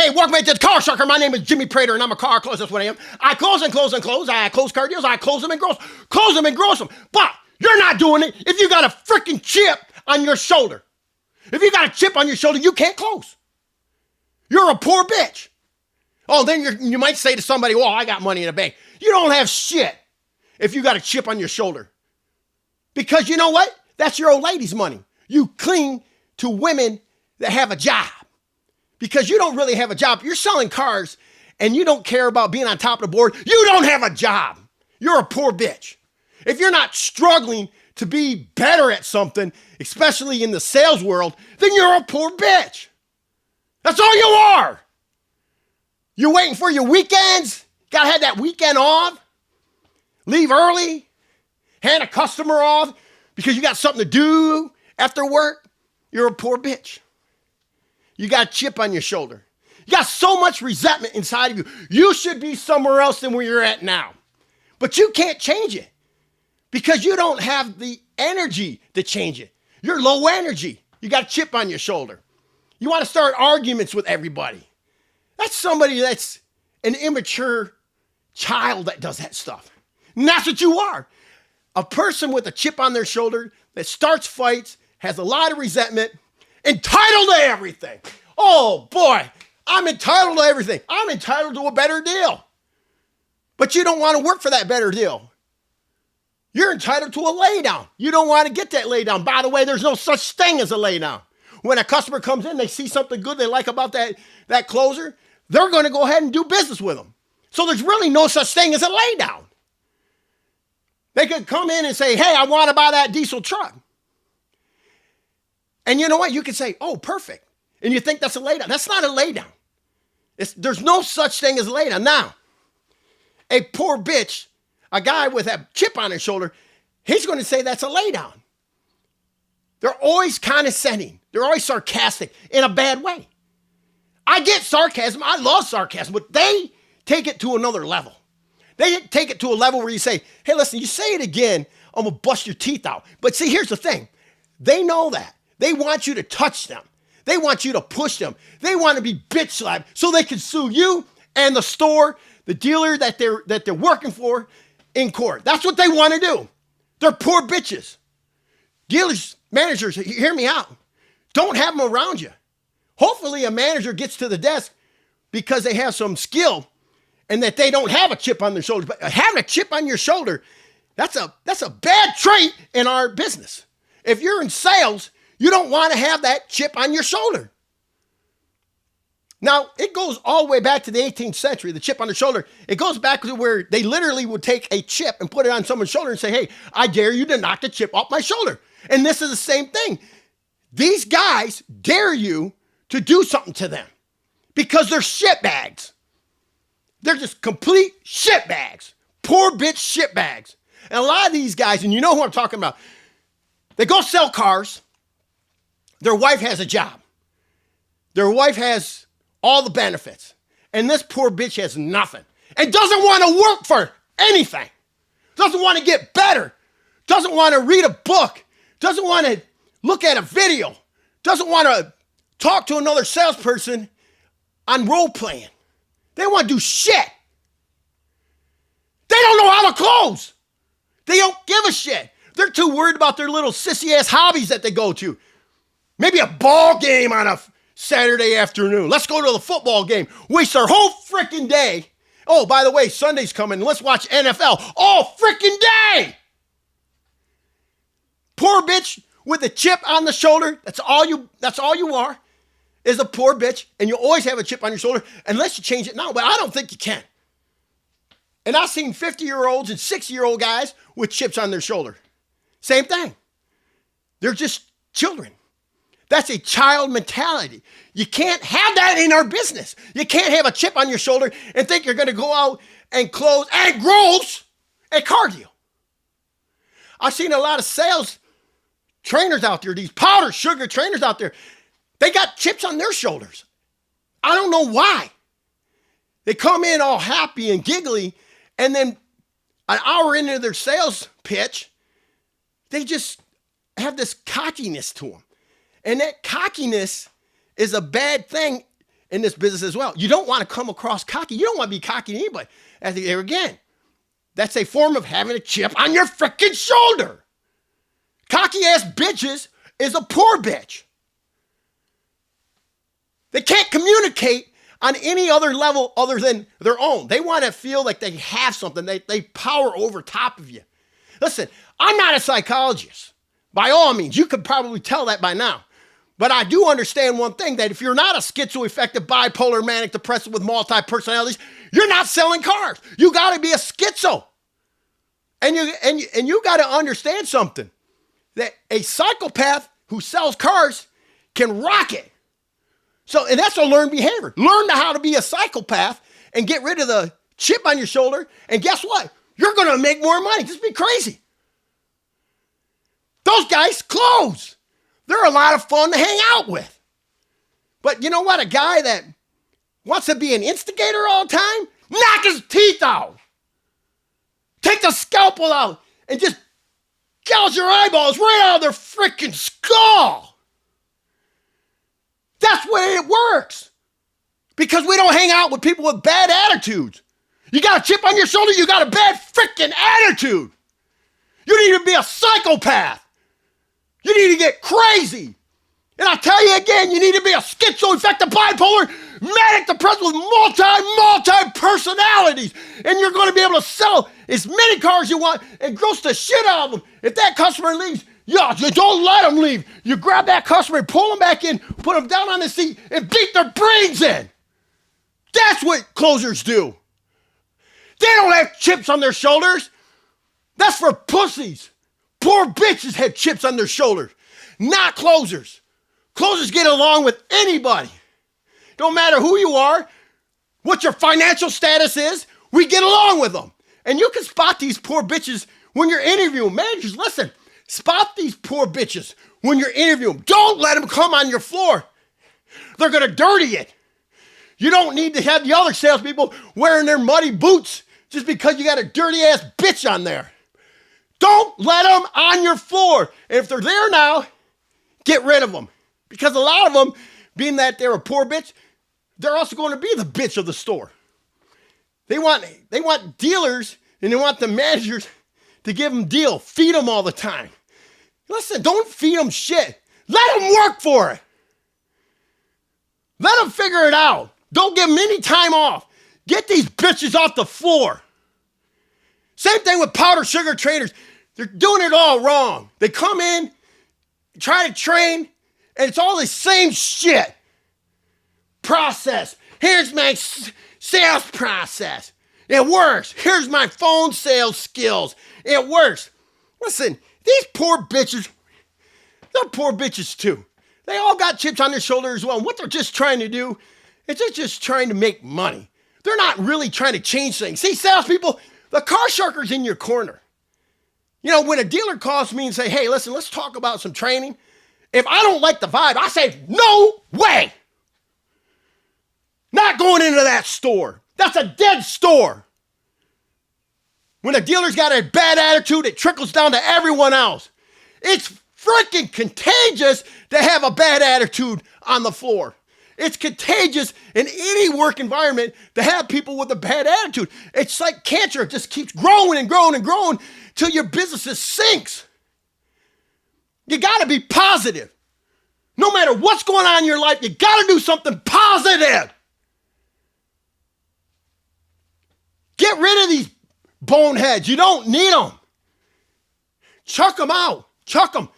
Hey, welcome to the Car Sucker. My name is Jimmy Prater, and I'm a car closer. That's what I am. I close and close and close. I close car deals. I close them and gross them. But you're not doing it if you got a freaking chip on your shoulder. If you got a chip on your shoulder, you can't close. You're a poor bitch. Oh, then you might say to somebody, well, I got money in the bank. You don't have shit if you got a chip on your shoulder. Because you know what? That's your old lady's money. You cling to women that have a job. Because you don't really have a job. You're selling cars and you don't care about being on top of the board. You don't have a job. You're a poor bitch. If you're not struggling to be better at something, especially in the sales world, then you're a poor bitch. That's all you are. You're waiting for your weekends. Gotta have that weekend off. Leave early. Hand a customer off because you got something to do after work. You're a poor bitch. You got a chip on your shoulder. You got so much resentment inside of you. You should be somewhere else than where you're at now. But you can't change it because you don't have the energy to change it. You're low energy. You got a chip on your shoulder. You want to start arguments with everybody. That's somebody that's an immature child that does that stuff. And that's what you are. A person with a chip on their shoulder that starts fights, has a lot of resentment, entitled to everything. Oh boy, I'm entitled to everything. I'm entitled to a better deal. But you don't want to work for that better deal. You're entitled to a laydown. You don't want to get that laydown. By the way, there's no such thing as a laydown. When a customer comes in, they see something good they like about that closer, they're going to go ahead and do business with them. So there's really no such thing as a laydown. They could come in and say, hey, I want to buy that diesel truck. And you know what? You could say, oh, perfect. And you think that's a laydown. That's not a laydown. There's no such thing as a laydown. Now, a poor bitch, a guy with a chip on his shoulder, he's going to say that's a laydown. They're always condescending. They're always sarcastic in a bad way. I get sarcasm. I love sarcasm, but they take it to another level. They take it to a level where you say, hey, listen, you say it again, I'm going to bust your teeth out. But see, here's the thing. They know that. They want you to touch them. They want you to push them. They want to be bitch slapped so they can sue you and the store, the dealer that they're working for in court. That's what they want to do. They're poor bitches. Dealers, managers, hear me out. Don't have them around you. Hopefully a manager gets to the desk because they have some skill and that they don't have a chip on their shoulder. But having a chip on your shoulder, that's a bad trait in our business. If you're in sales, you don't want to have that chip on your shoulder. Now, it goes all the way back to the 18th century, the chip on the shoulder. It goes back to where they literally would take a chip and put it on someone's shoulder and say, hey, I dare you to knock the chip off my shoulder. And this is the same thing. These guys dare you to do something to them because they're shitbags. They're just complete shitbags. Poor bitch shitbags. And a lot of these guys, and you know who I'm talking about, they go sell cars. Their wife has a job. Their wife has all the benefits. And this poor bitch has nothing. And doesn't want to work for anything. Doesn't want to get better. Doesn't want to read a book. Doesn't want to look at a video. Doesn't want to talk to another salesperson on role playing. They don't want to do shit. They don't know how to close. They don't give a shit. They're too worried about their little sissy-ass hobbies that they go to. Maybe a ball game on a Saturday afternoon. Let's go to the football game. Waste our whole freaking day. Oh, by the way, Sunday's coming. Let's watch NFL all freaking day. Poor bitch with a chip on the shoulder. That's all you are, is a poor bitch. And you always have a chip on your shoulder unless you change it now. But I don't think you can. And I've seen 50-year-olds and 60-year-old guys with chips on their shoulder. Same thing. They're just children. That's a child mentality. You can't have that in our business. You can't have a chip on your shoulder and think you're going to go out and close and gross at car deal. I've seen a lot of sales trainers out there, these powder sugar trainers out there. They got chips on their shoulders. I don't know why. They come in all happy and giggly, and then an hour into their sales pitch, they just have this cockiness to them. And that cockiness is a bad thing in this business as well. You don't want to come across cocky. You don't want to be cocky to anybody. And there again, that's a form of having a chip on your freaking shoulder. Cocky ass bitches is a poor bitch. They can't communicate on any other level other than their own. They want to feel like they have something. They power over top of you. Listen, I'm not a psychologist. By all means, you could probably tell that by now. But I do understand one thing, that if you're not a schizoaffective, bipolar, manic depressive with multi-personalities, you're not selling cars. You got to be a schizo. And you got to understand something, that a psychopath who sells cars can rock it. So, and that's a learned behavior. Learn how to be a psychopath and get rid of the chip on your shoulder. And guess what? You're going to make more money. Just be crazy. Those guys close. They're a lot of fun to hang out with. But you know what? A guy that wants to be an instigator all the time, knock his teeth out. Take the scalpel out and just gouge your eyeballs right out of their freaking skull. That's the way it works. Because we don't hang out with people with bad attitudes. You got a chip on your shoulder, you got a bad freaking attitude. You need to be a psychopath. You need to get crazy. And I tell you again, you need to be a schizoaffective, bipolar, manic depressive with multi-personalities. And you're going to be able to sell as many cars you want and gross the shit out of them. If that customer leaves, you don't let them leave. You grab that customer and pull them back in, put them down on the seat, and beat their brains in. That's what closers do. They don't have chips on their shoulders. That's for pussies. Poor bitches have chips on their shoulders, not closers. Closers get along with anybody. Don't matter who you are, what your financial status is, we get along with them. And you can spot these poor bitches when you're interviewing. Managers, listen, spot these poor bitches when you're interviewing. Don't let them come on your floor. They're going to dirty it. You don't need to have the other salespeople wearing their muddy boots just because you got a dirty ass bitch on there. Don't let them on your floor. And if they're there now, get rid of them. Because a lot of them, being that they're a poor bitch, they're also going to be the bitch of the store. They want dealers, and they want the managers to give them deal. Feed them all the time. Listen, don't feed them shit. Let them work for it. Let them figure it out. Don't give them any time off. Get these bitches off the floor. Same thing with powder sugar trainers. They're doing it all wrong. They come in, try to train, and it's all the same shit. Process. Here's my sales process. It works. Here's my phone sales skills. It works. Listen, these poor bitches, they're poor bitches too. They all got chips on their shoulder as well. And what they're just trying to do is they're just trying to make money. They're not really trying to change things. See, salespeople, the car sharker's in your corner. You know, when a dealer calls me and say, hey, listen, let's talk about some training. If I don't like the vibe, I say, no way. Not going into that store. That's a dead store. When a dealer's got a bad attitude, it trickles down to everyone else. It's freaking contagious to have a bad attitude on the floor. It's contagious in any work environment to have people with a bad attitude. It's like cancer. It just keeps growing and growing and growing till your business sinks. You got to be positive. No matter what's going on in your life, you got to do something positive. Get rid of these boneheads. You don't need them. Chuck them out. Chuck them.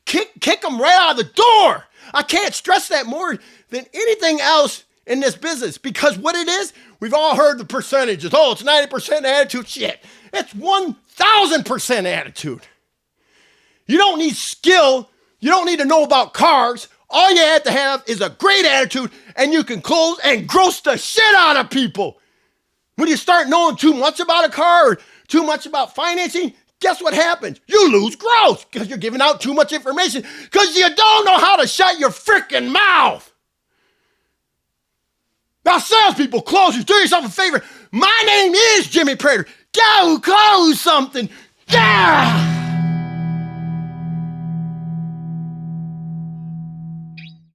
Kick them right out of the door. I can't stress that more than anything else in this business, because what it is, we've all heard the percentages. Oh, it's 90% attitude. Shit. It's 1,000% attitude. You don't need skill. You don't need to know about cars. All you have to have is a great attitude, and you can close and gross the shit out of people. When you start knowing too much about a car or too much about financing, guess what happens? You lose growth because you're giving out too much information because you don't know how to shut your freaking mouth. Now, salespeople, closers, do yourself a favor. My name is Jimmy Prater. Go close something. Yeah!